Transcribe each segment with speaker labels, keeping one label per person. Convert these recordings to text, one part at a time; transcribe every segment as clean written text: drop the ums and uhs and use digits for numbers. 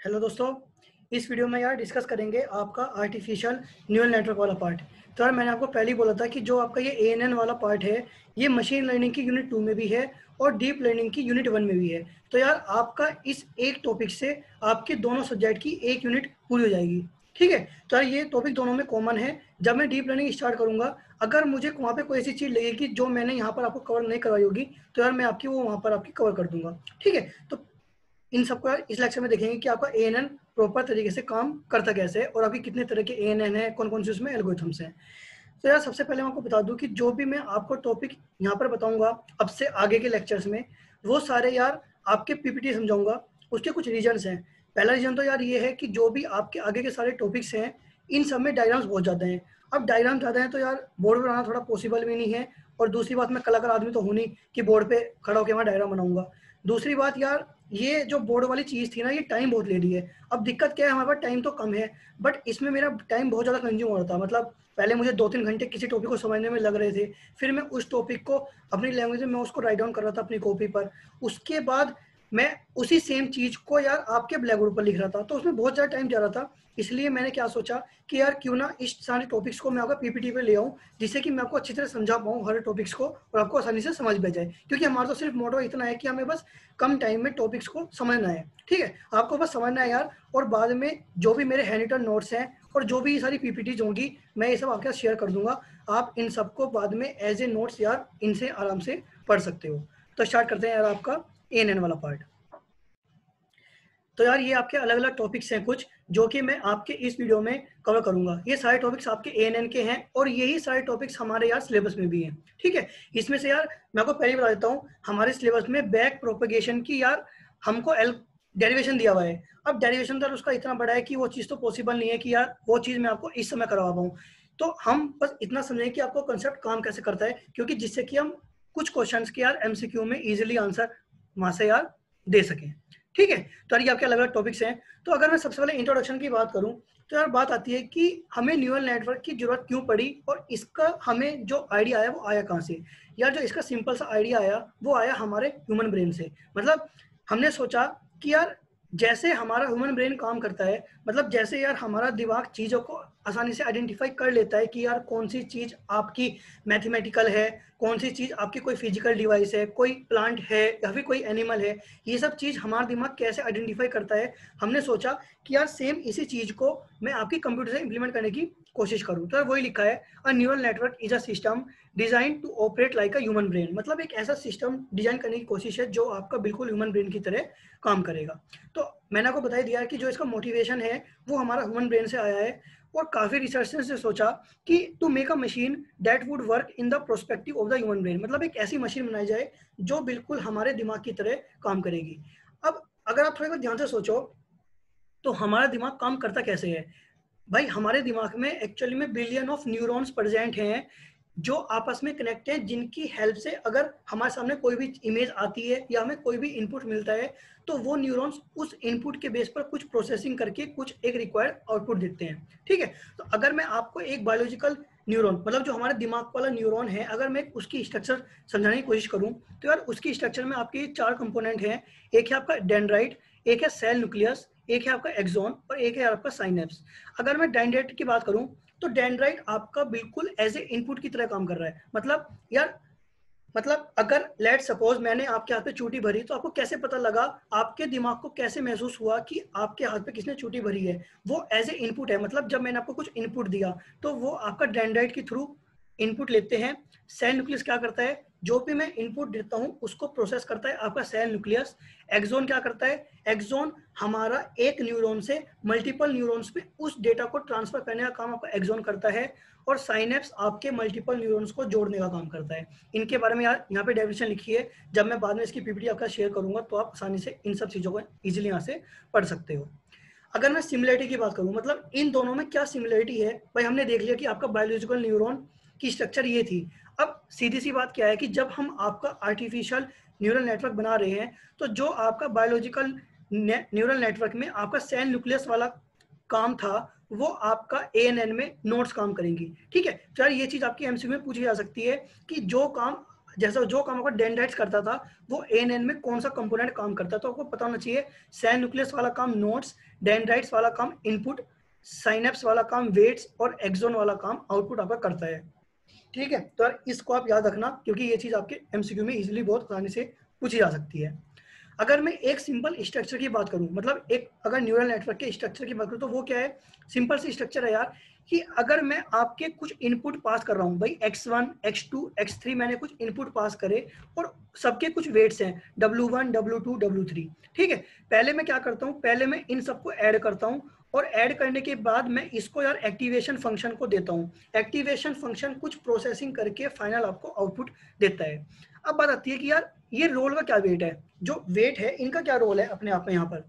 Speaker 1: Hello दोस्तों, इस video में यार डिस्कस करेंगे आपका आर्टिफिशियल न्यूरल नेटवर्क वाला पार्ट। तो यार मैंने आपको पहले ही बोला था कि जो आपका ये एएनएन वाला पार्ट है, ये मशीन लर्निंग की यूनिट 2 में भी है और डीप लर्निंग की यूनिट 1 में भी है। तो यार आपका इस एक टॉपिक से आपके दोनों सब्जेक्ट की एक यूनिट पूरी हो जाएगी। ठीक है, तो यार ये टॉपिक दोनों में कॉमन है। जब मैं डीप लर्निंग स्टार्ट करूंगा, अगर मुझे वहाँ पे कोई ऐसी चीज़ लगेगी जो मैंने यहाँ पर आपको कवर नहीं करवाई होगी, तो यार मैं आपकी वो वहाँ पर आपकी कवर कर दूंगा। ठीक है, तो इन सबको यार इस लेक्चर में देखेंगे कि आपका एएनएन प्रॉपर तरीके से काम करता कैसे है और आपकी कितने तरह के एएनएन है, कौन कौन से उसमें एल्गोरिथम्स हैं। तो यार सबसे पहले मैं आपको बता दूं कि जो भी मैं आपको टॉपिक यहाँ पर बताऊंगा अब से आगे के लेक्चर्स में, वो सारे यार आपके पीपीटी समझाऊंगा। उसके कुछ रीजन्स हैं। पहला रीजन तो यार ये है कि जो भी आपके आगे के सारे टॉपिक्स हैं, इन सब में डायग्राम्स बहुत ज़्यादा हैं। अब डायग्राम ज़्यादा हैं तो यार बोर्ड बनाना थोड़ा पॉसिबल भी नहीं है, और दूसरी बात मैं कलाकार आदमी तो हूँ नहीं कि बोर्ड पे खड़ा होकर मैं डायग्राम बनाऊंगा। दूसरी बात यार, ये जो बोर्ड वाली चीज़ थी ना, ये टाइम बहुत ले रही है। अब दिक्कत क्या है, हमारे पास टाइम तो कम है, बट इसमें मेरा टाइम बहुत ज़्यादा कंज्यूम हो रहा था। मतलब पहले मुझे 2-3 घंटे किसी टॉपिक को समझने में लग रहे थे, फिर मैं उस टॉपिक को अपनी लैंग्वेज में मैं उसको राइट डाउन कर रहा था अपनी कॉपी पर। उसके बाद मैं उसी सेम चीज़ को यार आपके ब्लैक बोर्ड पर लिख रहा था, तो उसमें बहुत ज़्यादा टाइम जा रहा था। इसलिए मैंने क्या सोचा कि यार क्यों ना इस सारे टॉपिक्स को मैं आपका पीपीटी पे ले आऊँ, जिससे कि मैं आपको अच्छी तरह समझा पाऊँ हर टॉपिक्स को और आपको आसानी से समझ में जाए। क्योंकि हमारा तो सिर्फ मोटो इतना है कि हमें बस कम टाइम में टॉपिक्स को समझना है। ठीक है, आपको बस समझना है यार, और बाद में जो भी मेरे हैंड रिटन नोट्स हैं और जो भी सारी पीपीटीज होंगी, मैं ये सब आपके साथ शेयर कर दूंगा। आप इन सबको बाद में एज ए नोट्स यार इनसे आराम से पढ़ सकते हो। तो स्टार्ट करते हैं यार आपका एएनएन वाला पार्ट। तो यार ये आपके अलग अलग टॉपिक्स हैं कुछ, जो कि मैं आपके इस वीडियो में कवर करूंगा। ये सारे टॉपिक्स आपके एएनएन के हैं और यही सारे टॉपिक्स हमारे यार सिलेबस में भी हैं। ठीक है, इसमें से यार मैं आपको पहले ही बता देता हूँ, हमारे सिलेबस में बैक प्रोपेगेशन की यार हमको डेरिवेशन दिया हुआ है। अब डेरिवेशन तो उसका इतना बड़ा है कि वो चीज़ तो पॉसिबल नहीं है कि यार वो चीज़ मैं आपको इस समय करवा पाऊँ। तो हम बस इतना समझें कि आपको कंसेप्ट काम कैसे करता है, क्योंकि जिससे कि हम कुछ क्वेश्चन के यार एमसीक्यू में इजिली आंसर वहां से यार दे सकें। ठीक है, तो यार ये आपके अलग अलग टॉपिक्स हैं। तो अगर मैं सबसे पहले इंट्रोडक्शन की बात करूं, तो यार बात आती है कि हमें न्यूरल नेटवर्क की जरूरत क्यों पड़ी और इसका हमें जो आइडिया आया वो आया कहाँ से। यार जो इसका सिंपल सा आइडिया आया वो आया हमारे ह्यूमन ब्रेन से। मतलब हमने सोचा कि यार जैसे हमारा ह्यूमन ब्रेन काम करता है, मतलब जैसे यार हमारा दिमाग चीज़ों को आसानी से आइडेंटिफाई कर लेता है कि यार कौन सी चीज़ आपकी मैथमेटिकल है, कौन सी चीज़ आपकी कोई फिजिकल डिवाइस है, कोई प्लांट है या फिर कोई एनिमल है, ये सब चीज़ हमारा दिमाग कैसे आइडेंटिफाई करता है। हमने सोचा कि यार सेम इसी चीज़ को मैं आपकी कंप्यूटर से इंप्लीमेंट करने की कोशिश करूँ। तो वही लिखा है, a neural network is a system design to operate like a human brain. मतलब एक ऐसा सिस्टम डिजाइन करने की कोशिश है जो आपका बिल्कुल ह्यूमन ब्रेन की तरह काम करेगा। तो मैंने आपको बता दिया कि जो इसका मोटिवेशन है वो हमारा ह्यूमन ब्रेन से आया है, और काफ़ी रिसर्चर्स ने सोचा कि to make a machine that would work in the prospective of the human brain. मतलब एक ऐसी मशीन बनाई जाए जो बिल्कुल हमारे दिमाग की तरह काम करेगी। अब अगर आप थोड़ी बहुत ध्यान से सोचो तो हमारा दिमाग काम करता कैसे है। भाई हमारे दिमाग में एक्चुअली में बिलियन ऑफ न्यूरॉन्स प्रेजेंट हैं जो आपस में कनेक्ट हैं, जिनकी हेल्प से अगर हमारे सामने कोई भी इमेज आती है या हमें कोई भी इनपुट मिलता है, तो वो न्यूरॉन्स उस इनपुट के बेस पर कुछ प्रोसेसिंग करके कुछ एक रिक्वायर्ड आउटपुट देते हैं। ठीक है, तो अगर मैं आपको एक बायोलॉजिकल न्यूरॉन, मतलब जो हमारे दिमाग वाला न्यूरॉन है, अगर मैं उसकी स्ट्रक्चर समझाने की कोशिश करूं, तो यार उसकी स्ट्रक्चर में आपके 4 कंपोनेंट हैं। एक है आपका डेंड्राइट, एक है सेल न्यूक्लियस, एक है आपका एक्सॉन और एक है आपका साइनेप्स। अगर मैं डेंड्राइट की बात करूं, तो डेंड्राइट आपका बिल्कुल एज ए इनपुट की तरह काम कर रहा है। मतलब यार, मतलब अगर लेट सपोज मैंने आपके हाथ पे चूटी भरी, तो आपको कैसे पता लगा, आपके दिमाग को कैसे महसूस हुआ कि आपके हाथ पे किसने चूटी भरी है। वो एज ए इनपुट है। मतलब जब मैंने आपको कुछ इनपुट दिया, तो वो आपका डेंड्राइट के थ्रू इनपुट लेते हैं। सेल न्यूक्लियस क्या करता है, जो भी मैं इनपुट देता हूं उसको प्रोसेस करता है आपका सेल न्यूक्लियस। एक्सॉन क्या करता है, एक्सॉन हमारा एक न्यूरॉन से मल्टीपल न्यूरॉन्स में उस डेटा को ट्रांसफर करने का काम आपका एक्सॉन करता है। और साइनेप्स आपके मल्टीपल न्यूरॉन्स को जोड़ने का काम करता है। इनके बारे में यार यहाँ पे डेफिनेशन लिखी है, जब मैं बाद में इसकी पीपीटी आपका शेयर करूंगा तो आप आसानी से इन सब चीज़ों को इजीली यहाँ से पढ़ सकते हो। अगर मैं सिमिलरिटी की बात करूं, मतलब इन दोनों में क्या सिमिलरिटी है, भाई हमने देख लिया कि आपका बायोलॉजिकल न्यूरॉन की स्ट्रक्चर ये थी। अब सीधी सी बात क्या है कि जब हम आपका आर्टिफिशियल न्यूरल नेटवर्क बना रहे हैं, तो जो आपका बायोलॉजिकल न्यूरल नेटवर्क में आपका सेल न्यूक्लियस वाला काम था, वो आपका एएनएन में नोड्स काम करेंगी। ठीक है, तो यार ये चीज आपकी एमसीक्यू में पूछी जा सकती है कि जो काम जैसा जो काम आपका डेंड्राइट्स करता था वो एएनएन में कौन सा कंपोनेंट काम करता है, तो आपको पता होना चाहिए। सैन न्यूक्लियस वाला काम नोड्स, डेंड्राइट्स वाला काम इनपुट, साइनेप्स वाला काम वेट्स और एक्सोन वाला काम आउटपुट आपका करता है। ठीक है, तो यार इसको आप याद रखना क्योंकि ये चीज आपके एमसीक्यू में इजीली बहुत आसानी से पूछी जा सकती है। अगर मैं एक सिंपल स्ट्रक्चर की बात करूं, मतलब एक अगर न्यूरल नेटवर्क के स्ट्रक्चर की बात करूं तो वो क्या है, सिंपल सी स्ट्रक्चर है यार कि अगर मैं आपके कुछ इनपुट पास कर रहा हूं भाई, x1 x2 x3 मैंने कुछ इनपुट पास करे और सबके कुछ वेट्स हैं w1 w2 w3। ठीक है, पहले मैं क्या करता हूं, पहले मैं इन सबको ऐड करता हूं और ऐड करने के बाद मैं इसको यार एक्टिवेशन फंक्शन को देता हूं। एक्टिवेशन फंक्शन कुछ प्रोसेसिंग करके फाइनल आपको आउटपुट देता है। अब बात आती है कि यार ये रोल का क्या वेट है, जो वेट है इनका क्या रोल है अपने आप में। यहाँ पर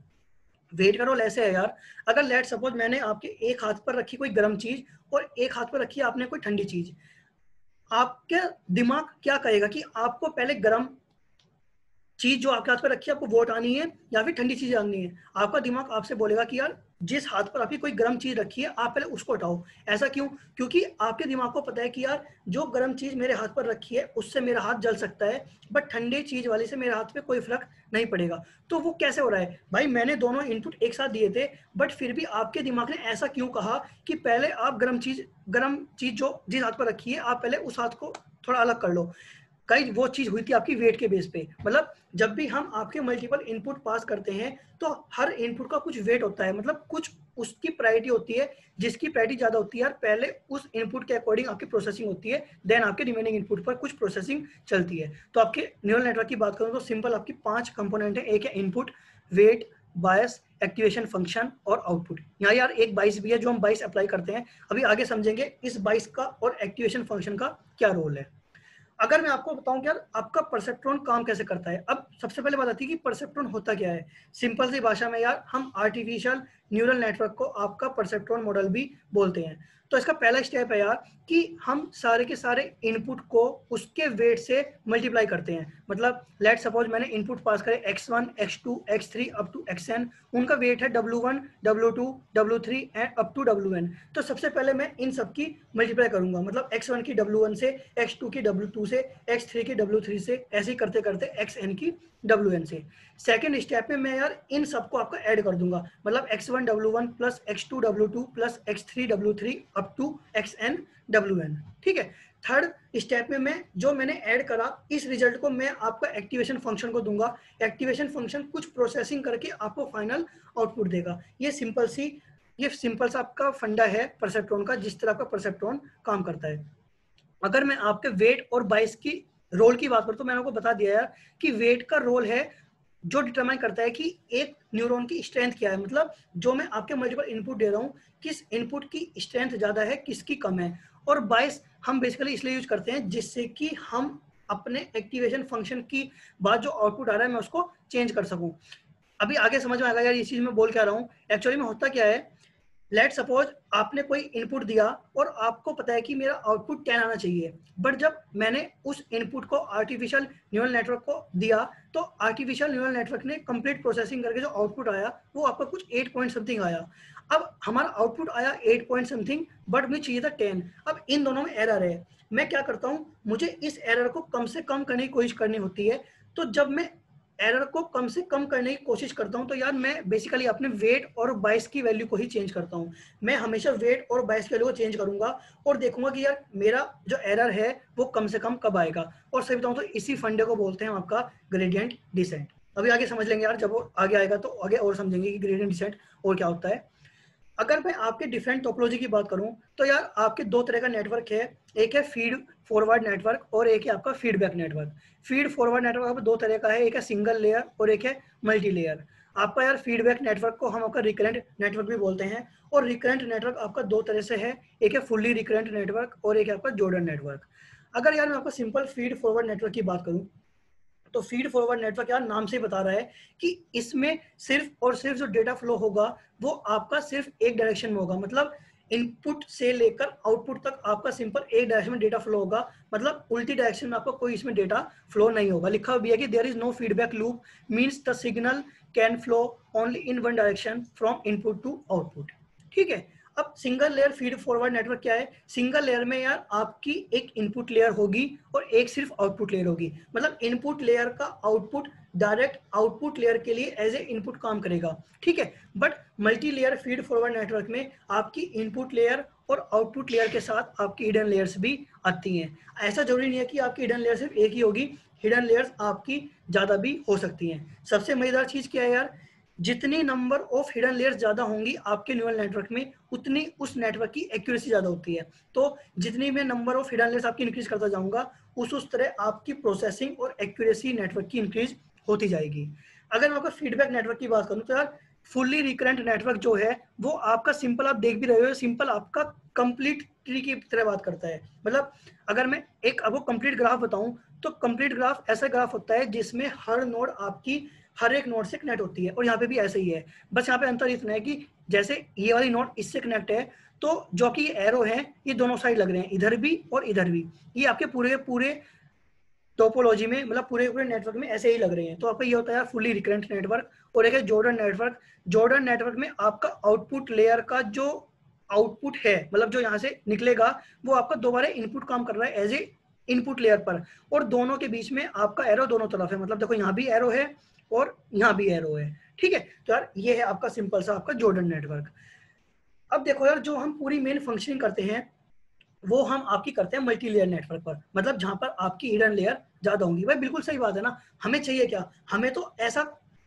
Speaker 1: वेट का रोल ऐसे है यार, अगर लेट सपोज मैंने आपके एक हाथ पर रखी कोई गर्म चीज और एक हाथ पर रखी आपने कोई ठंडी चीज, आपके दिमाग क्या कहेगा कि आपको पहले गर्म चीज जो आपके हाथ पर रखी है आपको वो हटानी है या फिर ठंडी चीज हटानी है। आपका दिमाग आपसे बोलेगा कि यार जिस हाथ पर आपकी कोई गर्म चीज रखी है आप पहले उसको हटाओ। ऐसा क्यों, क्योंकि आपके दिमाग को पता है कि यार जो गर्म चीज मेरे हाथ पर रखी है उससे मेरा हाथ जल सकता है, बट ठंडी चीज वाली से मेरे हाथ पे कोई फर्क नहीं पड़ेगा। तो वो कैसे हो रहा है भाई, मैंने दोनों इनपुट एक साथ दिए थे बट फिर भी आपके दिमाग ने ऐसा क्यों कहा कि पहले आप गर्म चीज जो जिस हाथ पर रखी है आप पहले उस हाथ को थोड़ा अलग कर लो। कई वो चीज हुई थी आपकी वेट के बेस पे, मतलब जब भी हम आपके मल्टीपल इनपुट पास करते हैं तो हर इनपुट का कुछ वेट होता है, मतलब कुछ उसकी प्रायोरिटी होती है, जिसकी प्रायोरिटी ज्यादा होती है यार पहले उस इनपुट के अकॉर्डिंग आपकी प्रोसेसिंग होती है, देन आपके रिमेनिंग इनपुट पर कुछ प्रोसेसिंग चलती है। तो आपके न्यूरल नेटवर्क की बात करूं तो सिंपल आपकी 5 कंपोनेंट है, एक है इनपुट, वेट, बायस, एक्टिवेशन फंक्शन और आउटपुट। यहाँ यार एक बाइस भी है जो हम बाइस अप्लाई करते हैं, अभी आगे समझेंगे इस बाइस का और एक्टिवेशन फंक्शन का क्या रोल है। अगर मैं आपको बताऊं कि यार आपका परसेप्ट्रॉन काम कैसे करता है, अब सबसे पहले बात आती है कि परसेप्ट्रॉन होता क्या है। सिंपल सी भाषा में यार हम आर्टिफिशियल न्यूरल नेटवर्क को आपका परसेप्ट्रॉन मॉडल भी बोलते हैं। तो इसका पहला स्टेप है यार कि हम सारे के सारे इनपुट को उसके वेट से मल्टीप्लाई करते हैं। मतलब लेट सपोज मैंने इनपुट पास करे x1 x2 x3 up to xn, उनका वेट है w1 w2 w3 and up to wn। तो सबसे पहले मैं इन सब की मल्टीप्लाई करूंगा, मतलब x1 की w1 से, x2 की w2 से, x3 की w3 से, ऐसे ही करते करते xn की wn से। सेकेंड स्टेप में मैं यार इन सबको आपको ऐड कर दूंगा, मतलब x1 w1 plus x2 w2 plus x3 w3 up to xn wn। ठीक है, थर्ड स्टेप में मैं जो मैंने ऐड करा इस रिजल्ट को मैं आपका एक्टिवेशन फंक्शन को दूंगा। एक्टिवेशन फंक्शन कुछ प्रोसेसिंग करके आपको फाइनल आउटपुट देगा। ये सिंपल सा आपका फंडा है परसेप्ट्रॉन का, जिस तरह का परसेप्ट्रॉन काम करता है। अगर मैं आपके वेट और बाइस की रोल की बात करूं तो मैंने आपको बता दिया यार कि वेट का रोल है जो डिटरमाइन करता है कि एक न्यूरॉन की स्ट्रेंथ क्या है, मतलब जो मैं आपके मल्टीपल इनपुट दे रहा हूँ किस इनपुट की स्ट्रेंथ ज्यादा है किसकी कम है। और बाइस हम बेसिकली इसलिए यूज करते हैं जिससे कि हम अपने एक्टिवेशन फंक्शन की बाद जो आउटपुट आ रहा है मैं उसको चेंज कर सकूं। अभी आगे समझ में आएगा यार ये चीज मैं बोल क्या रहा हूँ। एक्चुअली में होता क्या है, लेट सपोज आपने कोई इनपुट दिया और आपको पता है कि मेरा आउटपुट 10 आना चाहिए, बट जब मैंने उस इनपुट को आर्टिफिशियल न्यूरल नेटवर्क को दिया तो आर्टिफिशियल न्यूरल नेटवर्क ने कंप्लीट प्रोसेसिंग करके जो आउटपुट आया वो आपका कुछ 8 पॉइंट समथिंग आया। अब हमारा आउटपुट आया 8 पॉइंट समथिंग बट मुझे चाहिए था 10। अब इन दोनों में एरर है, मैं क्या करता हूँ, मुझे इस एरर को कम से कम करने की कोशिश करनी होती है। तो जब मैं एरर को कम से कम करने की कोशिश करता हूं तो यार मैं बेसिकली अपने वेट और बाइस की वैल्यू को ही चेंज करता हूं। मैं हमेशा वेट और बाइस की वैल्यू को चेंज करूंगा और देखूंगा कि यार मेरा जो एरर है वो कम से कम कब आएगा। और सही बताऊं तो इसी फंडे को बोलते हैं हम आपका ग्रेडियंट डिसेंट। अभी आगे समझ लेंगे यार, जब वो आगे आएगा तो आगे और समझेंगे कि ग्रेडियंट डिसेंट और क्या होता है। अगर मैं आपके डिफरेंट टोपोलॉजी की बात करूं तो यार आपके दो तरह का नेटवर्क है, एक है फीड फॉरवर्ड नेटवर्क और एक है आपका feedback network. Feed forward network आपका दो तरह का है, एक है सिंगल लेयर और एक है मल्टी लेयर। आपका यार फीडबैक नेटवर्क को हम आपका रिकरेंट नेटवर्क भी बोलते हैं। और रिकरेंट नेटवर्क आपका दो तरह से है, एक है फुल्ली रिकरेंट नेटवर्क और एक है आपका जॉर्डन नेटवर्क। अगर यार मैं आपको सिंपल फीड फॉरवर्ड नेटवर्क की बात करूं तो फीड फॉरवर्ड नेटवर्क यार नाम से ही बता रहा है कि इसमें सिर्फ और सिर्फ जो डेटा फ्लो होगा वो आपका सिर्फ एक डायरेक्शन में होगा, मतलब इनपुट से लेकर आउटपुट तक आपका सिंपल एक डायरेक्शन में डेटा फ्लो होगा, मतलब उल्टी डायरेक्शन में आपका कोई इसमें डेटा फ्लो नहीं होगा। लिखा भी है कि there is no feedback loop means the signal can flow only in one direction from input to output. ठीक है, अब single layer feed forward network क्या है? सिंगल लेयर में यार आपकी एक इनपुट लेयर होगी और एक सिर्फ आउटपुट लेयर होगी। मतलब इनपुट लेयर का आउटपुट डायरेक्ट आउटपुट लेयर के लिए एज ए इनपुट काम करेगा, ठीक है। But multi layer feed forward network में आपकी इनपुट लेयर और आउटपुट लेयर के साथ आपकी हिडन लेयर्स भी आती हैं। ऐसा जरूरी नहीं है कि आपकी हिडन लेयर सिर्फ एक ही होगी, हिडन लेयर्स आपकी ज़्यादा भी हो सकती हैं। सबसे मज़ेदार चीज़ क्या है यार, जितनी नंबर ऑफ हिडन लेयर्स ज़्यादा होंगी आपके न्यूरल नेटवर्क में, उतनी उस नेटवर्क की एक्यूरेसी ज़्यादा होती है। तो जितनी मैं नंबर ऑफ हिडन लेयर्स आपकी इंक्रीज करता जाऊंगा, उस तरह आपकी प्रोसेसिंग और एक्यूरेसी नेटवर्क की इंक्रीज होती जाएगी। अगर मैं आपका फीडबैक नेटवर्क की बात करूं तो यार फुल्ली रिकरेंट नेटवर्क जो है वो आपका सिंपल, आप देख भी रहे हो, सिंपल आपका कंप्लीट ट्री की तरह बात करता है। मतलब अगर मैं एक आपको कंप्लीट ग्राफ बताऊं तो कंप्लीट ग्राफ ऐसा ग्राफ होता है जिसमें हर नोड आपकी हर एक नोड से कनेक्ट होती है, और यहाँ पे भी ऐसे ही है। बस यहाँ पे अंतर इतना है कि जैसे ये वाली नोड इससे कनेक्ट है तो जो कि एरो है ये दोनों साइड लग रहे हैं, इधर भी और इधर भी, ये आपके पूरे पूरे टोपोलॉजी में, मतलब पूरे पूरे नेटवर्क में ऐसे ही लग रहे हैं। तो आपका ये होता है फुली रिकरेंट नेटवर्क। और एक है जॉर्डन नेटवर्क। जॉर्डन नेटवर्क में आपका आउटपुट लेयर का जो आउटपुट है, मतलब जो यहाँ से निकलेगा, वो आपका दोबारा इनपुट काम कर रहा है एज ए इनपुट लेयर पर, और दोनों के बीच में आपका एरो दोनों तरफ है। मतलब देखो यहाँ भी एरो है और यहाँ भी एरो है, ठीक है। तो यार ये है आपका सिंपल सा आपका जॉर्डन नेटवर्क। अब देखो यार, जो हम पूरी मेन फंक्शनिंग करते हैं वो हम आपकी करते हैं मल्टी लेयर नेटवर्क पर, मतलब जहां पर आपकी हिडन लेयर ज्यादा होंगी। भाई बिल्कुल सही बात है ना, हमें चाहिए क्या, हमें तो ऐसा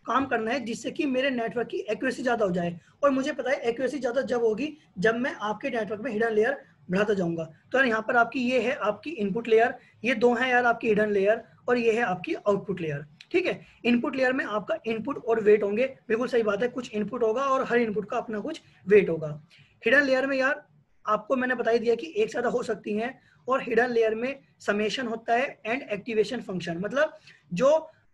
Speaker 1: काम करना है जिससे कि मेरे नेटवर्क की एक्यूरेसी ज्यादा हो जाए। और मुझे पता है एक्यूरेसी ज्यादा जब होगी जब मैं आपके नेटवर्क में हिडन लेयर बढ़ाता जाऊंगा। तो यार यहाँ पर आपकी ये है आपकी इनपुट लेयर, ये दो है यार आपकी हिडन लेयर, और ये है आपकी आउटपुट लेयर, ठीक है। इनपुट लेयर में आपका इनपुट और वेट होंगे, बिल्कुल सही बात है, कुछ इनपुट होगा और हर इनपुट का अपना कुछ वेट होगा। हिडन लेयर में यार आपको मैंने बता ही दिया कि एक ज्यादा हो सकती हैं, और हिडन लेयर में समेशन होता है एंड एक्टिवेशन फंक्शन। मतलब जो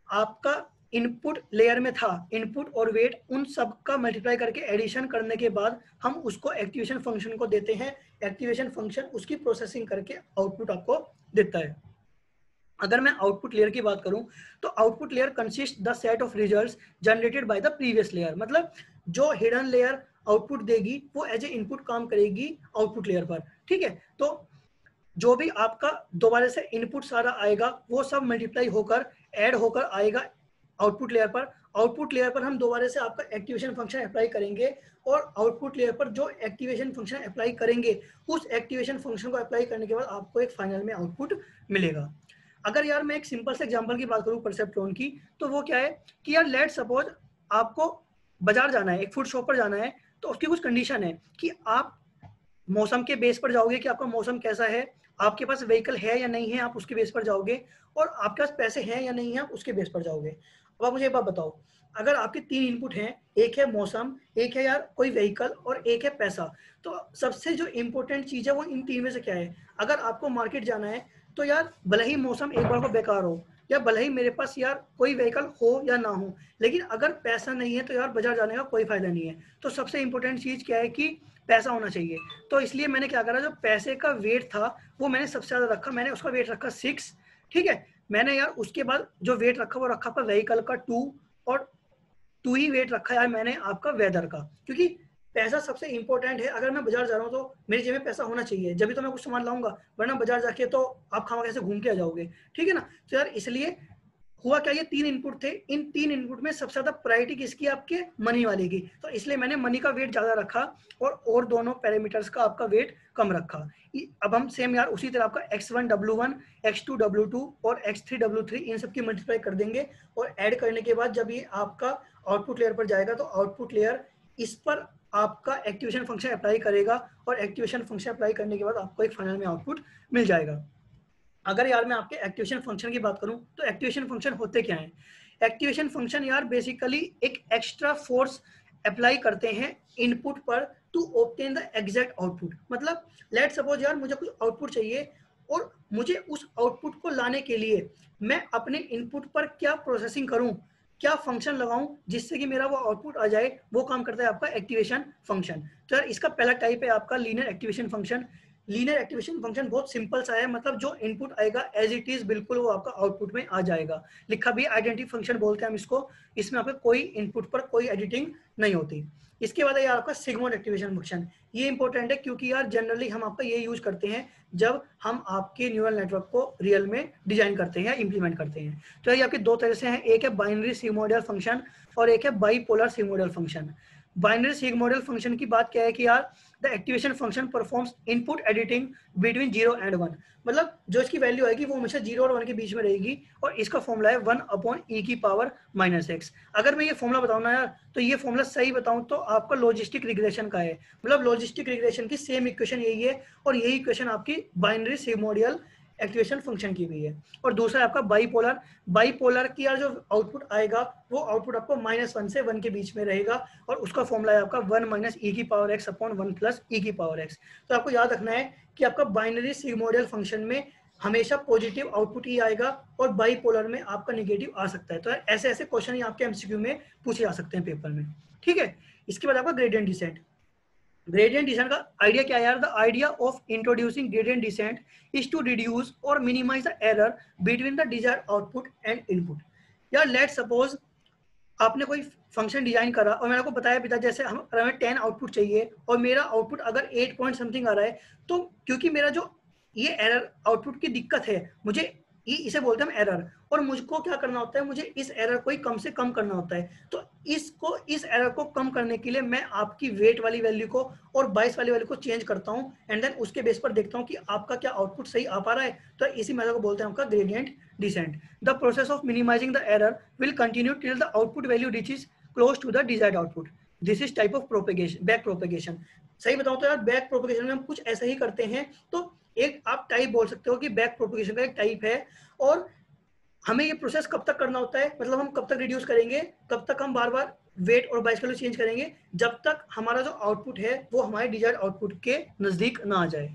Speaker 1: आपका इनपुट लेयर में था, इनपुट और वेट उन सब का मल्टीप्लाई करके एडिशन करने के बाद हम उसको एक्टिवेशन फंक्शन को देते हैं। एक्टिवेशन फंक्शन उसकी प्रोसेसिंग करके आउटपुट आपको देता है। अगर मैं आउटपुट लेयर की बात करूं तो output layer consist the set of results generated by the previous layer. मतलब जो हिडन लेयर आउटपुट देगी वो एज ए इनपुट काम करेगी आउटपुट लेयर पर, ठीक है। तो जो भी आपका दोबारा से इनपुट सारा आएगा वो सब मल्टीप्लाई होकर ऐड होकर आएगा आउटपुट लेयर पर। आउटपुट लेयर पर हम दोबारा से आपका एक्टिवेशन फंक्शन अप्लाई करेंगे, और आउटपुट लेयर पर जो एक्टिवेशन फंक्शन अप्लाई करेंगे उस एक्टिवेशन फंक्शन को अप्लाई करने के बाद आपको एक फाइनल में आउटपुट मिलेगा। अगर यार मैं एक सिंपल से एग्जांपल की बात करूं परसेप्ट्रॉन की, तो वो क्या है कि यार लेट सपोज आपको बाजार जाना है, एक फूड शॉप पर जाना है, तो उसकी कुछ कंडीशन है कि आप मौसम के बेस पर जाओगे कि आपका मौसम कैसा है, आपके पास व्हीकल है या नहीं है, आप उसके बेस पर जाओगे, और आपके पास पैसे हैं या नहीं है, आप उसके बेस पर जाओगे। अब आप मुझे एक बात बताओ, अगर आपके तीन इनपुट हैं, एक है मौसम, एक है यार कोई व्हीकल, और एक है पैसा, तो सबसे जो इंपॉर्टेंट चीज है वो इन तीन में से क्या है? अगर आपको मार्केट जाना है तो यार भले ही मौसम एक बार को बेकार हो, या भले ही मेरे पास यार कोई व्हीकल हो या ना हो, लेकिन अगर पैसा नहीं है तो यार बाजार जाने का कोई फायदा नहीं है। तो सबसे इंपॉर्टेंट चीज क्या है कि पैसा होना चाहिए। तो इसलिए मैंने क्या करा, जो पैसे का वेट था वो मैंने सबसे ज्यादा रखा, मैंने उसका वेट रखा 6, ठीक है। मैंने यार उसके बाद जो वेट रखा वो रखा आपका व्हीकल का 2, और 2 ही वेट रखा यार मैंने आपका वेदर का, क्योंकि पैसा सबसे इंपॉर्टेंट है। अगर मैं बाजार जा रहा हूँ तो मेरी जेब में पैसा होना चाहिए, जब भी तो मैं कुछ सामान लाऊंगा, वरना बाजार जाके तो आप खावा कैसे घूम के आ जाओगे, ठीक है ना। तो यार इसलिए हुआ क्या, ये 3 इनपुट थे, इन 3 इनपुट में सबसे ज्यादा प्रायोरिटी किसकी, आपके मनी वाले की। तो इसलिए मैंने मनी का वेट ज्यादा रखा और दोनों पैरामीटर्स का आपका वेट कम रखा। अब हम सेम यार उसी तरह आपका x1 w1, x2 w2 और x3 w3 इन सब की मल्टीप्लाई कर देंगे, और ऐड करने के बाद जब ये आपका आउटपुट लेयर पर जाएगा तो आउटपुट लेयर इस पर आपका एक्टिवेशन फंक्शन अप्लाई करेगा, और एक्टिवेशन फंक्शन अप्लाई करने के बाद आपको एक फाइनल में आउटपुट मिल जाएगा। अगर यार मैं आपके एक्टिवेशन फंक्शन की बात करूं तो एक्टिवेशन फंक्शन होते क्या हैं? एक्टिवेशन फंक्शन यार बेसिकली एक एक्स्ट्रा फोर्स अप्लाई करते हैं इनपुट पर to obtain the exact output. मतलब लेट सपोज यार मुझे कुछ आउटपुट चाहिए, और मुझे उस आउटपुट को लाने के लिए मैं अपने इनपुट पर क्या प्रोसेसिंग करूं, क्या फंक्शन लगाऊं जिससे कि मेरा वो आउटपुट आ जाए, वो काम करता है आपका एक्टिवेशन फंक्शन। तो यार इसका पहला टाइप है आपका linear activation function. Linear activation function बहुत सिंपल सा है, मतलब जो इनपुट आएगा एज इट इज बिल्कुल वो आपका आउटपुट में आ जाएगा। लिखा भी आइडेंटिटी फंक्शन बोलते हैं हम इसको, इसमें आपका कोई इनपुट पर कोई एडिटिंग नहीं होती। इसके बाद है यार आपका सिगमोइड एक्टिवेशन फंक्शन। ये इंपॉर्टेंट है क्योंकि यार जनरली हम आपका ये यूज करते हैं जब हम आपके न्यूरल नेटवर्क को रियल में डिजाइन करते हैं या इंप्लीमेंट करते हैं। तो ये आपके दो तरह से हैं, एक है बाइनरी सिगमोइडल फंक्शन और एक है बाइपोलर सिगमोइडल फंक्शन। बाइनरी सिगमोइडल फंक्शन की बात क्या है कि यार the activation function performs input editing between 0 and 1, मतलब जो इसकी वैल्यू आएगी वो हमेशा 0 और 1 के बीच में रहेगी, और इसका फॉर्मूला है 1/e⁻⁻⁻x। अगर मैं ये फॉर्मूला बताऊं ना यार, तो ये फॉर्मूला सही बताऊं तो आपका लॉजिस्टिक रिग्रेशन का है, मतलब लॉजिस्टिक रिग्रेशन की सेम इक्वेशन यही है, और यही इक्वेशन आपकी बाइनरी सिगमोइडल एक्टिवेशन फंक्शन की भी है। और दूसरा आपका बाइपोलर, बाइपोलर की यार जो आउटपुट आएगा वो आउटपुट आपको -1 से 1 के बीच में रहेगा, और उसका फॉर्मूला है आपका 1 - e⁻x/1 + e⁻x। तो आपको याद रखना है कि आपका बाइनरी सिगमोइडल फंक्शन में हमेशा पॉजिटिव आउटपुट ही आएगा और बाइपोलर में आपका नेगेटिव आ सकता है। तो ऐसे ऐसे क्वेश्चन ही आपके एमसीक्यू में पूछे जा सकते हैं पेपर में, ठीक है। इसके बाद आपका ग्रेडियंट डिसेंट। ग्रेडियंट डिसेंट का आइडिया क्या है यार? The idea of introducing gradient descent is to reduce और minimise the error between the desired output and input. यार लेट सपोज आपने कोई फंक्शन डिजाइन करा और मैंने आपको बताया पिता जैसे हमें 10 आउटपुट चाहिए और मेरा आउटपुट अगर 8 पॉइंट समथिंग आ रहा है, तो क्योंकि मेरा जो ये एरर आउटपुट की दिक्कत है, मुझे इसे बोलते हैं हम एरर, और मुझको क्या करना होता है, मुझे इस एरर को ही कम से कम करना होता है। तो इस एरर को कम करने के लिए मैं आपकी वेट वाली वैल्यू को और 22 वाली वैल्यू को चेंज करता हूँ, एंड देन उसके बेस पर देखता हूँ कि आपका क्या आउटपुट सही आ पा रहा है। तो इसी मेथड को बोलते हैं आपका gradient descent. The process of minimising the error will continue till the output value reaches close to the desired output. This is type of propagation, back propagation. सही बताऊं तो यार बैक प्रोपगेशन में हम कुछ ऐसा ही करते हैं। तो एक आप टाइप बोल सकते हो कि बैक प्रोपगेशन का एक टाइप है, और हमें ये प्रोसेस कब तक करना होता है, मतलब हम कब तक रिड्यूस करेंगे, कब तक हम बार बार वेट और बाइस वैल्यू चेंज करेंगे, जब तक हमारा जो आउटपुट है वो हमारे डिजायर्ड आउटपुट के नजदीक ना आ जाए।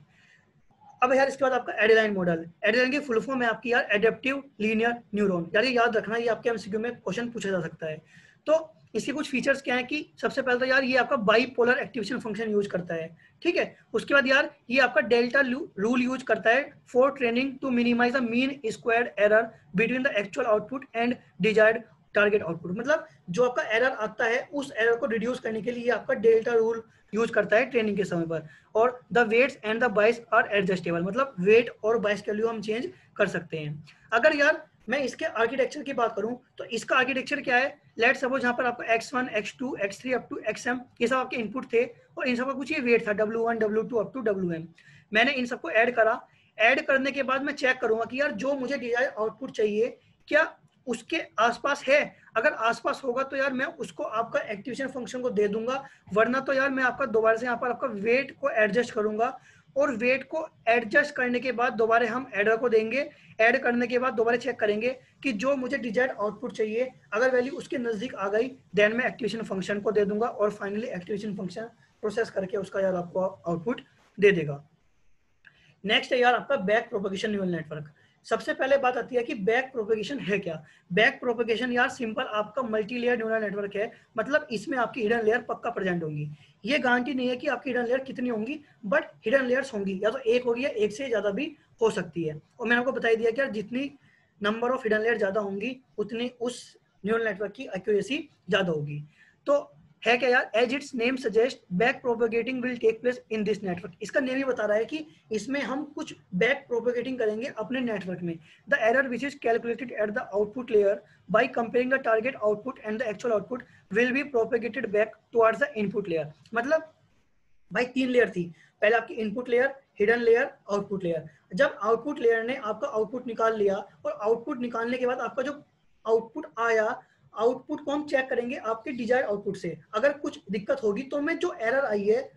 Speaker 1: अब यार इसके बाद आपका एडेलाइन मॉडल। एडेलाइन की फुल फॉर्म है आपकी यार एडेप्टिव लीनियर न्यूरॉन। यार ये याद रखना, ये आपके एमसीक्यू में क्वेश्चन पूछा जा सकता है। तो इसके कुछ फीचर्स क्या है कि सबसे पहले तो यार ये आपका बाइपोलर एक्टिवेशन फंक्शन यूज करता है, ठीक है। उसके बाद यार ये आपका डेल्टा रूल यूज करता है for training to minimise the mean squared error between the actual output and desired target output. मतलब जो आपका एरर आता है उस एरर को रिड्यूस करने के लिए आपका डेल्टा रूल यूज करता है ट्रेनिंग के समय पर। और द वेट्स एंड द बाइस आर एडजस्टेबल, मतलब वेट और बाइस के वैल्यू हम चेंज कर सकते हैं। अगर यार मैं इसके आर्किटेक्चर की बात करूं तो इसका आर्किटेक्चर क्या है, लेट सपोज यहाँ पर आपका x1 x2 x3 up to xm ये सब आपके इनपुट थे, और इन सबका कुछ ये वेट था w1 w2 up to wm। मैंने इन सबको ऐड करा, ऐड करने के बाद मैं चेक करूंगा कि यार जो मुझे डिजायर्ड आउटपुट चाहिए क्या उसके आसपास है। अगर आसपास होगा तो यार मैं उसको आपका एक्टिवेशन फंक्शन को दे दूंगा, वरना तो यार मैं आपका दोबारा से यहाँ पर आपका वेट को एडजस्ट करूंगा, और वेट को एडजस्ट करने के बाद दोबारा हम एडर को देंगे। ऐड करने के बाद दोबारा चेक करेंगे कि जो मुझे डिजायर्ड आउटपुट चाहिए अगर वैल्यू उसके नजदीक आ गई, देन मैं एक्टिवेशन फंक्शन को दे दूंगा, और फाइनली एक्टिवेशन फंक्शन प्रोसेस करके उसका यार आपको आउटपुट दे देगा। नेक्स्ट है यार आपका बैक प्रोपगेशन न्यूरल नेटवर्क। सबसे पहले बात आती है कि बैक प्रोपगेशन है क्या। बैक प्रोपगेशन यार सिंपल आपका मल्टी लेयर न्यूरल नेटवर्क है, मतलब इसमें आपकी हिडन लेयर पक्का प्रेजेंट होंगी। ये गारंटी नहीं है कि आपकी हिडन लेयर कितनी होंगी, बट हिडन लेयर्स होंगी, या तो एक होगी या एक से ज्यादा भी हो सकती है। और मैंने आपको बता दिया कि यार जितनी नंबर ऑफ हिडन लेयर ज्यादा होंगी उतनी उस न्यूरल नेटवर्क की एक्यूरेसी ज्यादा होगी। तो है क्या यार, as its name suggest back propagating will take place in this network. इसका नेम ही बता रहा है कि इसमें हम कुछ बैक प्रोपेगेटिंग करेंगे अपने नेटवर्क में। The error which is calculated at the output layer by comparing the target output and the actual output will be propagated back towards the input layer. मतलब भाई 3 लेयर थी, पहले आपकी input layer, hidden layer, output layer. जब output layer ने आपका output निकाल लिया, और आउटपुट निकालने के बाद आपका जो आउटपुट आया, आउटपुट को हम चेक करेंगे आपके डिजायर्ड आउटपुट से। अगर कुछ दिक्कत होगी तो मैं जो एरर आई है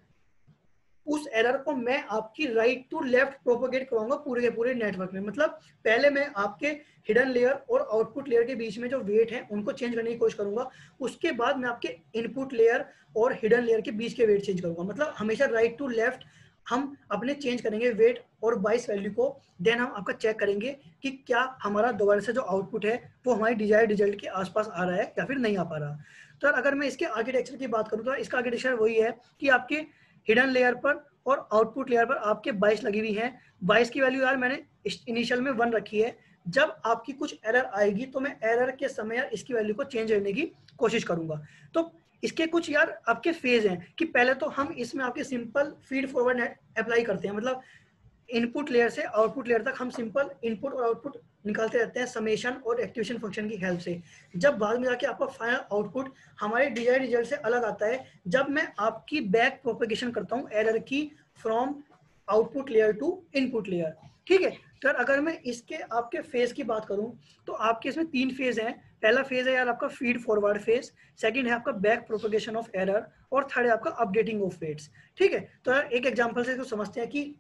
Speaker 1: उस एरर को मैं आपकी राइट टू लेफ्ट प्रोपोगेट कराऊंगा पूरे के पूरे नेटवर्क में। मतलब पहले मैं आपके हिडन लेयर और आउटपुट लेयर के बीच में जो वेट है उनको चेंज करने की कोशिश करूंगा, उसके बाद मैं आपके इनपुट लेयर और हिडन लेयर के बीच के वेट चेंज करूंगा। मतलब हमेशा राइट टू लेफ्ट हम अपने चेंज करेंगे वेट और बाइस वैल्यू को, देन हम आपका चेक करेंगे कि क्या हमारा दोबारा से जो आउटपुट है वो हमारे डिजायर्ड रिजल्ट के आसपास आ रहा है या फिर नहीं आ पा रहा। तो अगर मैं इसके आर्किटेक्चर की बात करूँ तो इसका आर्किटेक्चर वही है कि आपके हिडन लेयर पर और आउटपुट लेयर पर आपके 22 लगी हुई हैं। 22 की वैल्यू यार मैंने इनिशियल में 1 रखी है। जब आपकी कुछ एरर आएगी तो मैं एरर के समय यार इसकी वैल्यू को चेंज करने की कोशिश करूंगा। तो इसके कुछ यार आपके फेज हैं कि पहले तो हम इसमें आपके सिंपल फीड फॉरवर्ड अप्लाई करते हैं, मतलब इनपुट लेयर से आउटपुट लेयर तक हम सिंपल इनपुट और आउटपुट निकालते रहते हैं समेशन और एक्टिवेशन फंक्शन की हेल्प से। जब बाद में जाके आपका फाइनल आउटपुट हमारे डिजायर्ड रिजल्ट से अलग आता है, जब मैं आपकी बैक प्रोपेगेशन करता हूँ एरर की from output layer to input layer. ठीक है, तो अगर मैं इसके आपके फेज की बात करूं तो आपके इसमें 3 फेज हैं। पहला फेज है यार आपका फीड फॉरवर्ड फेज, सेकंड है आपका बैक प्रोपेगेशन ऑफ एरर, और थर्ड है आपका अपडेटिंग ऑफ वेट्स। ठीक है, तो यार एक एग्जांपल से इसको समझते हैं कि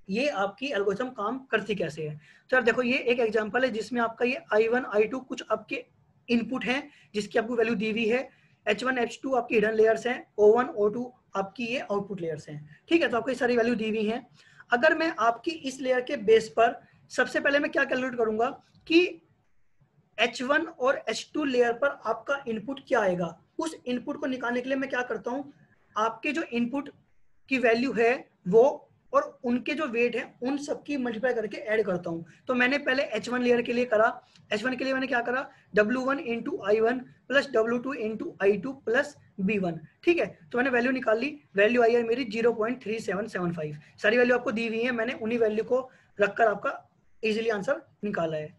Speaker 1: ये आपकी एल्गोरिथम काम करती कैसे है। तो यार देखो ये एक एग्जांपल है जिसमें आपका ये I1 I2 कुछ आपके इनपुट हैं जिसकी आपको वैल्यू दी हुई है। H1 H2 आपकी हिडन लेयर्स हैं, O1 O2 आपकी ये आउटपुट लेयर्स हैं। ठीक है, तो आपको ये सारी वैल्यू दी हुई हैं। अगर मैं आपकी इस लेयर के बेस पर सबसे पहले मैं क्या कैलकुलेट करूंगा कि H1 और H2 लेयर पर आपका इनपुट क्या आएगा। उस इनपुट को निकालने के लिए मैं क्या करता हूं, आपके जो इनपुट की वैल्यू है वो और उनके जो वेट है उन सब की मल्टीप्लाई करके ऐड करता हूं। तो मैंने पहले H1 लेयर के लिए करा, H1 के लिए मैंने क्या करा, W1 into I1 plus W2 into I2 plus B1। ठीक है, तो मैंने वैल्यू निकाल ली, वैल्यू आई है मेरी 0.3775। सारी वैल्यू आपको दी हुई है, मैंने उन्हीं वैल्यू को रखकर आपका इजीली आंसर निकाला है।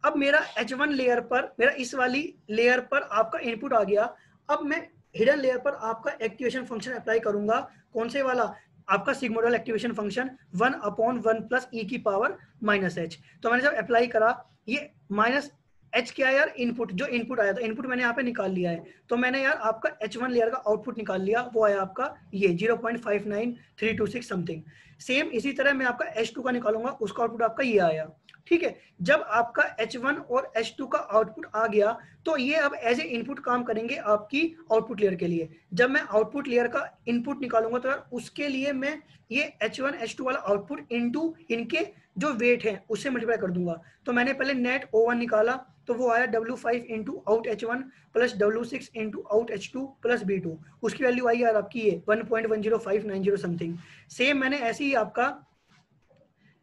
Speaker 1: अब मेरा H1 लेयर पर, मेरा इस वाली लेयर पर आपका इनपुट आ गया। अब मैं हिडन लेयर पर आपका एक्टिवेशन फंक्शन अप्लाई करूंगा। कौन से वाला, आपका sigmoidal activation function 1/1 plus e की पावर माइनस h। तो मैंने जब अप्लाई करा, ये माइनस h क्या है यार, इनपुट, जो इनपुट आया था इनपुट मैंने यहाँ पे निकाल लिया है। तो मैंने यार आपका H1 लेयर का आउटपुट निकाल लिया, वो आया आपका ये 0.59326 समथिंग। सेम इसी तरह मैं आपका H2 का निकालूंगा, उसका आउटपुट आपका ये आया। ठीक है, जब आपका H1 और H2 का आउटपुट आ गया तो ये अब एज ए इनपुट काम करेंगे आपकी आउटपुट लेयर के लिए। जब मैं आउटपुट लेयर का इनपुट निकालूंगा तो यार उसके लिए मैं ये H1 H2 वाला आउटपुट इनटू इनके जो वेट है उससे मल्टीप्लाई कर दूंगा। तो मैंने पहले नेट O1 निकाला, तो वो आया W5 into out H1 plus W6 into out H2 plus B2। उसकी वैल्यू आई यार आपकी ये 1.10590 समथिंग। सेम मैंने ऐसे ही आपका,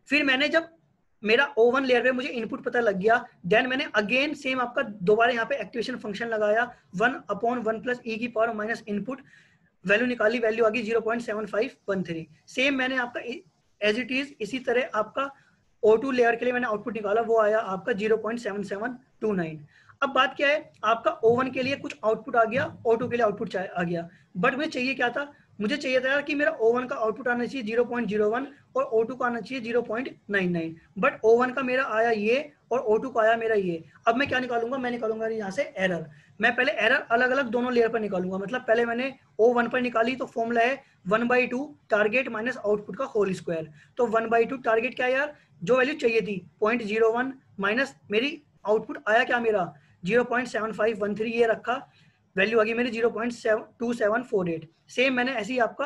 Speaker 1: फिर मैंने जब मेरा O1 लेयर पे मुझे इनपुट पता लग गया, देन मैंने अगेन सेम आपका दोबारा यहाँ पे एक्टिवेशन फंक्शन लगाया 1/1 प्लस e की पावर माइनस इनपुट, वैल्यू निकाली, वैल्यू आ गई 0.7513। सेम मैंने आपका एज इट इज इसी तरह आपका O2 लेयर के लिए मैंने आउटपुट निकाला, वो आया आपका 0.7729। अब बात क्या है, आपका O1 के लिए कुछ आउटपुट आ गया, O2 के लिए आउटपुट आ गया, बट मुझे चाहिए क्या था, मुझे चाहिए था यार कि मेरा O1 का आउटपुट आना चाहिए 0.01 और O2 का आना चाहिए 0.99, बट O1 का मेरा आया ये और O2 का आया मेरा ये। अब मैं क्या निकालूंगा, मैं निकालूंगा यहाँ से एरर। मैं पहले एरर अलग अलग दोनों लेयर पर निकालूंगा, मतलब पहले मैंने O1 पर निकाली तो फॉर्मूला है 1/2 टारगेट माइनस आउटपुट का होल स्क्वायर। तो 1/2 टारगेट क्या है यार, जो वैल्यू चाहिए थी 0.01 माइनस मेरी आउटपुट आया क्या मेरा 0.7513, ये रखा, वैल्यू आ गई मेरी 0.2748। सेम मैंने ऐसे ही आपका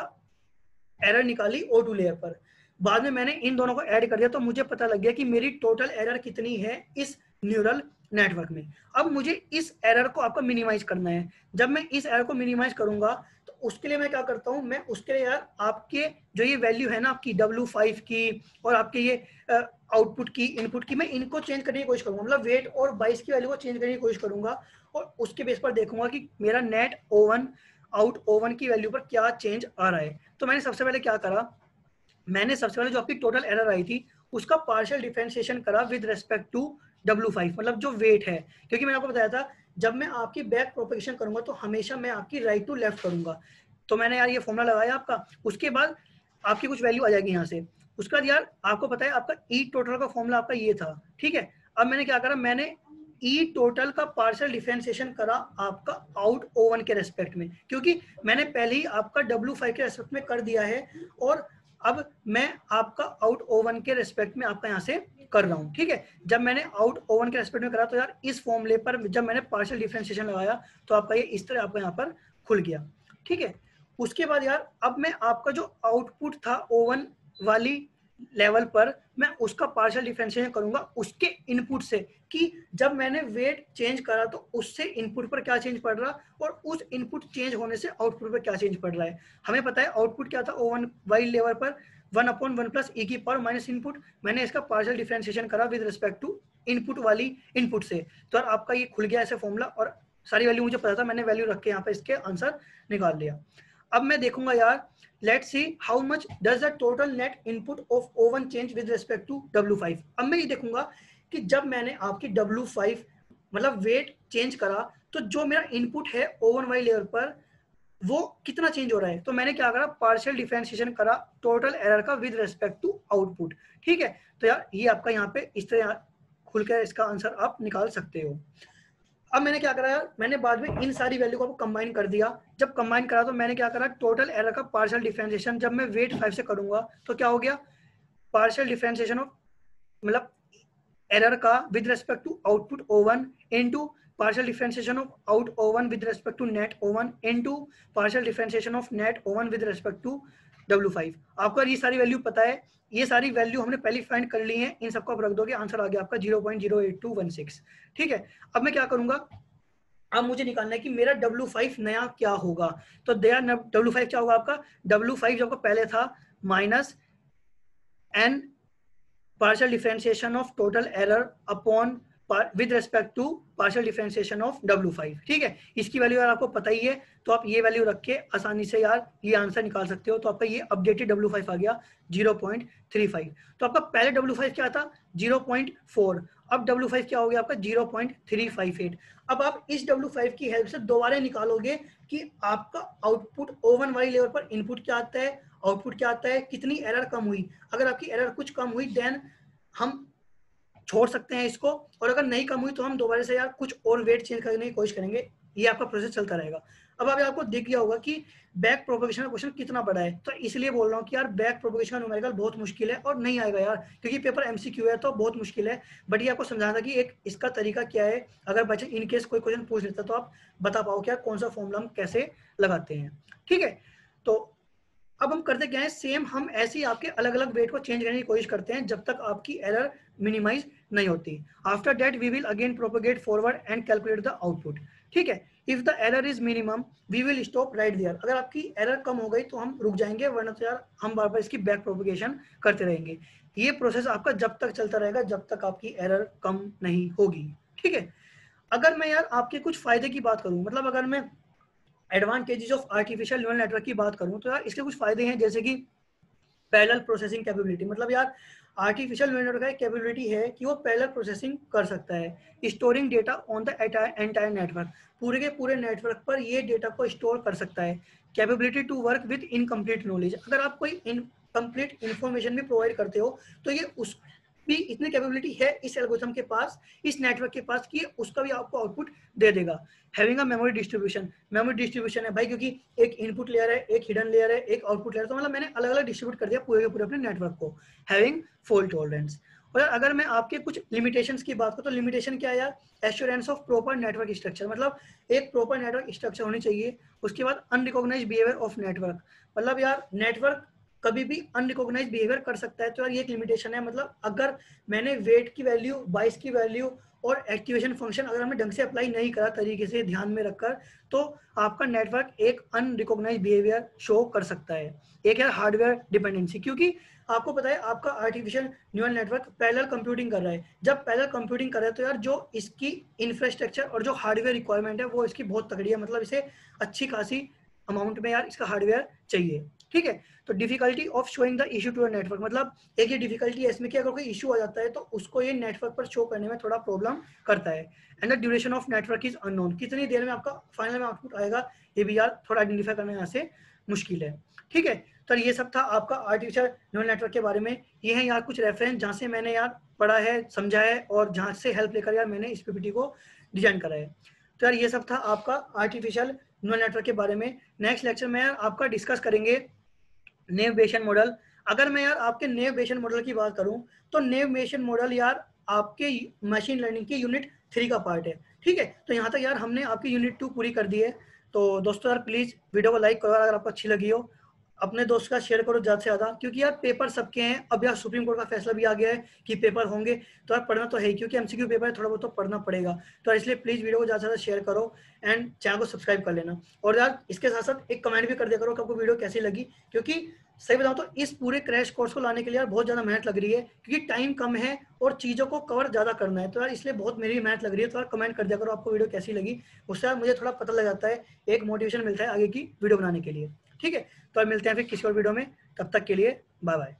Speaker 1: एरर निकाली O2 लेयर पर, बाद में मैंने इन दोनों को ऐड कर दिया तो मुझे पता लग गया कि मेरी टोटल एरर कितनी है इस न्यूरल नेटवर्क में। अब मुझे इस एरर को आपका मिनिमाइज करना है। जब मैं इस एरर को मिनिमाइज करूंगा तो उसके लिए मैं क्या करता हूं, मैं उसके लिए यार आपके जो ये वैल्यू है ना आपकी W5 की और आपके ये आउटपुट की, इनपुट की, मैं इनको चेंज करने की कोशिश करूंगा, मतलब वेट और 22 की वैल्यू को चेंज करने की कोशिश करूंगा और उसके बेस पर देखूंगा कि मेरा नेट O1 आउट O1 की वैल्यू पर क्या चेंज आ रहा है। तो मैंने सबसे पहले क्या करा, मैंने सबसे पहले जो आपकी टोटल एरर आई थी उसका पार्शियल डिफरेंशिएशन करा विद रेस्पेक्ट टू W5, मतलब जो वेट है, क्योंकि मैंने आपको बताया था जब मैं आपकी बैक प्रोपेगेशन करूंगा तो हमेशा मैं आपकी राइट टू लेफ्ट करूंगा। तो मैंने यार ये फॉर्मूला लगाया आपका, उसके बाद आपकी कुछ वैल्यू आ जाएगी यहाँ से। उसके बाद यार आपको पता है आपका ई टोटल का फॉर्मूला आपका ये था, ठीक है। अब मैंने क्या करा, मैंने ई टोटल का पार्शियल डिफरेंशिएशन करा आपका आउट O1 के रेस्पेक्ट में, क्योंकि मैंने पहले ही आपका W5 के रेस्पेक्ट में कर दिया है और अब मैं आपका आउट O1 के रेस्पेक्ट में आपका यहाँ से कर रहा हूँ, ठीक है। जब मैंने आउट O1 के रेस्पेक्ट में करा तो यार इस फॉर्मूले पर जब मैंने पार्शियल डिफरेंशिएशन लगाया तो आपका ये इस तरह आपका यहाँ पर खुल गया, ठीक है। उसके बाद यार अब मैं आपका जो आउटपुट था O1 वाली लेवल पर मैं उसका पार्शियल डिफरेंशिएशन करूंगा उसके इनपुट से, कि जब मैंने वेट चेंज करा तो उससे इनपुट पर क्या चेंज पड़ रहा और उस इनपुट चेंज होने से आउटपुट पर क्या चेंज पड़ रहा है। हमें पता है आउटपुट क्या था, ओ वन वाई लेवल पर 1/1 प्लस ई की पावर माइनस इनपुट। मैंने इसका पार्शियल डिफरेंशिएशन करा विद रिस्पेक्ट टू इनपुट वाली इनपुट से, तो आपका ये खुल गया ऐसे फॉर्मूला और सारी वैल्यू मुझे पता था, मैंने वैल्यू रख के यहाँ पे इसके आंसर निकाल लिया। अब मैं देखूंगा यार, let's see how much does the total net input of O1 change with respect to W5। अब मैं ये देखूंगा कि जब मैंने आपकी W5 मतलब वेट चेंज करा तो जो मेरा इनपुट है O1 वाई लेवल पर वो कितना चेंज हो रहा है। तो मैंने क्या करा, पार्शियल डिफरेंशिएशन करा टोटल एरर का विद रेस्पेक्ट टू आउटपुट। ठीक है, तो यार ये आपका यहाँ पे इस तरह खुलकर इसका आंसर आप निकाल सकते हो। अब मैंने क्या करा, मैंने बाद में इन सारी वैल्यू को कंबाइन कर दिया। जब कंबाइन करा तो मैंने क्या करा, टोटल एरर का पार्शियल डिफरेंशिएशन जब मैं वेट 5 से करूंगा तो क्या हो गया, पार्शियल डिफरेंशिएशन ऑफ मतलब एरर का with respect to output O1 into partial differentiation of out O1 with respect to net O1 into partial differentiation of net O1 with respect to W5। आपको ये सारी वैल्यू पता है, ये सारी value हमने पहले फाइंड कर ली है, इन सबको आप रख दोगे, आंसर आ गया आपका 0.08216। ठीक है, अब मैं क्या करूंगा, अब मुझे निकालना है कि मेरा W5 नया क्या होगा। तो दया W5 क्या होगा आपका, W5 जो आपका पहले था minus n partial differentiation of total error upon with respect to partial differentiation of W5। ठीक है, इसकी वैल्यू यार आपको पता ही है, तो आप ये वैल्यू रख के आसानी से यार ये आंसर निकाल सकते हो। तो आपका ये अपडेटेड W5 आ गया 0.35। तो आपका पहले W5 क्या था 0.4, अब W5 क्या हो गया आपका 0.358। अब आप इस W5 की हेल्प से दोबारा निकालोगे कि आपका आउटपुट O1 वाली लेवल पर इनपुट क्या आता है, आउटपुट क्या आता है, कितनी एरर कम हुई। अगर आपकी एरर कुछ कम हुई देन हम छोड़ सकते हैं इसको, और अगर नहीं कम हुई तो हम दोबारा से यार कुछ और वेट चेंज करने की कोशिश करेंगे। ये आपका प्रोसेस चलता रहेगा। अब अभी आपको दिख गया होगा कि बैक प्रोपोगेशन का क्वेश्चन कितना बड़ा है, तो इसलिए बोल रहा हूँ कि यार बैक प्रोपोगेशन का न्यूमेरिकल बहुत मुश्किल है और नहीं आएगा यार, क्योंकि पेपर एमसीक्यू है तो बहुत मुश्किल है। बट ये आपको समझाना था कि एक इसका तरीका क्या है, अगर बच्चे इन केस कोई क्वेश्चन पूछ लेता तो आप बता पाओ कि यार कौन सा फॉर्मूला हम कैसे लगाते हैं। ठीक है, तो अब हम करते क्या है, सेम हम ऐसे ही आपके अलग अलग वेट को चेंज करने की कोशिश करते हैं जब तक आपकी एरर मिनिमाइज नहीं होती। After that we will again propagate forward and calculate the output. ठीक है, if the error is minimum we will stop right there. अगर आपकी एरर कम हो गई तो हम रुक जाएंगे, वरना तो यार हम बार बार इसकी बैक प्रोपोगेशन करते रहेंगे। ये प्रोसेस आपका जब तक चलता रहेगा जब तक आपकी एरर कम नहीं होगी। ठीक है, अगर मैं यार आपके कुछ फायदे की बात करूं, मतलब अगर मैं advantages of artificial neural network की बात करूं तो यार इसके कुछ फायदे हैं, जैसे कि पैरेलल प्रोसेसिंग कैपेबिलिटी। मतलब यार आर्टिफिशियल न्यूरल नेटवर्क का एक कैपेबिलिटी है कि वो पैरेलल प्रोसेसिंग कर सकता है, storing data on the entire network. पूरे के पूरे नेटवर्क पर ये डेटा को स्टोर कर सकता है। Capability to work with incomplete knowledge, अगर आप कोई इनकम्प्लीट इन्फॉर्मेशन भी प्रोवाइड करते हो तो ये उस भी इतनी कैपेबिलिटी है इस एल्गोरिथम के पास, इस नेटवर्क के पास, कि उसका भी आपको आउटपुट दे देगा। Having a memory distribution, memory distribution है भाई, क्योंकि एक इनपुट लेयर है, एक हिडन लेयर है, एक आउटपुट लेयर, तो मतलब मैंने अलग अलग डिस्ट्रीब्यूट कर दिया पूरे के पूरे अपने नेटवर्क को। Having fault tolerance. और अगर मैं आपके कुछ लिमिटेशंस की बात करूं तो लिमिटेशन क्या है यार, assurance of proper network structure. मतलब एक प्रॉपर नेटवर्क स्ट्रक्चर होनी चाहिए। उसके बाद अनरिकॉग्नाइज बिहेवियर ऑफ नेटवर्क, मतलब यार नेटवर्क कभी भी अनरिकॉग्नाइज बिहेवियर कर सकता है, तो यार ये एक लिमिटेशन है। मतलब अगर मैंने वेट की वैल्यू, 22 की वैल्यू और एक्टिवेशन फंक्शन अगर हमने ढंग से अप्लाई नहीं करा तरीके से ध्यान में रखकर, तो आपका नेटवर्क एक अनरिकॉग्नाइज बिहेवियर शो कर सकता है। एक है हार्डवेयर डिपेंडेंसी, क्योंकि आपको पता है आपका artificial neural network parallel computing कर रहा है। जब पैरेलल कंप्यूटिंग कर रहा है तो यार जो इसकी इंफ्रास्ट्रक्चर और जो हार्डवेयर रिक्वायरमेंट है वो इसकी बहुत तगड़ी है। मतलब इसे अच्छी खासी अमाउंट में यार इसका हार्डवेयर चाहिए। ठीक है, तो difficulty of showing the issue to network, मतलब एक ये डिफिकल्टी है इसमें कि अगर कोई इशू आ जाता है तो उसको ये नेटवर्क पर शो करने में थोड़ा प्रॉब्लम करता है। And the duration of network is unknown, कितनी देर में आपका फाइनल में आउटपुट आएगा ये भी यार थोड़ा आइडेंटिफाई करना यहाँ से मुश्किल है। ठीक है, तो ये सब था आपका आर्टिफिशियल न्यूरल नेटवर्क के बारे में। ये है यार कुछ रेफरेंस जहाँ से मैंने यार पढ़ा है, समझा है, और जहाँ से हेल्प लेकर यार मैंने इस पीपीटी को डिजाइन करा है। तो यार ये सब था आपका आर्टिफिशियल न्यूरल नेटवर्क के बारे में। नेक्स्ट लेक्चर में यार आपका डिस्कस करेंगे नेव बेशन मॉडल। अगर मैं यार आपके नेव बेशन मॉडल की बात करूं तो नेव बेशन मॉडल यार आपके मशीन लर्निंग की यूनिट 3 का पार्ट है। ठीक है, तो यहाँ तक यार हमने आपकी यूनिट 2 पूरी कर दी है। तो दोस्तों यार प्लीज वीडियो को लाइक करो अगर आपको अच्छी लगी हो, अपने दोस्त का शेयर करो ज़्यादा से ज़्यादा, क्योंकि यार पेपर सबके हैं। अब यार सुप्रीम कोर्ट का फैसला भी आ गया है कि पेपर होंगे, तो यार पढ़ना तो है ही, क्योंकि एमसीक्यू पेपर है, थोड़ा बहुत तो पढ़ना पड़ेगा। तो यार इसलिए प्लीज़ वीडियो को ज़्यादा से ज़्यादा शेयर करो एंड चैनल को सब्सक्राइब कर लेना। और यार इसके साथ साथ एक कमेंट भी कर दिया करो कि आपको वीडियो कैसी लगी, क्योंकि सही बताऊँ तो इस पूरे क्रैश कोर्स को लाने के लिए यार बहुत ज़्यादा मेहनत लग रही है, क्योंकि टाइम कम है और चीज़ों को कवर ज़्यादा करना है। तो यार इसलिए बहुत मेरी मेहनत लग रही है। तो यार कमेंट कर दिया करो आपको वीडियो कैसी लगी, उससे यार मुझे थोड़ा पता लग जाता है, एक मोटिवेशन मिलता है आगे की वीडियो बनाने के लिए। ठीक है, तो अब मिलते हैं फिर किसी और वीडियो में, तब तक के लिए बाय बाय।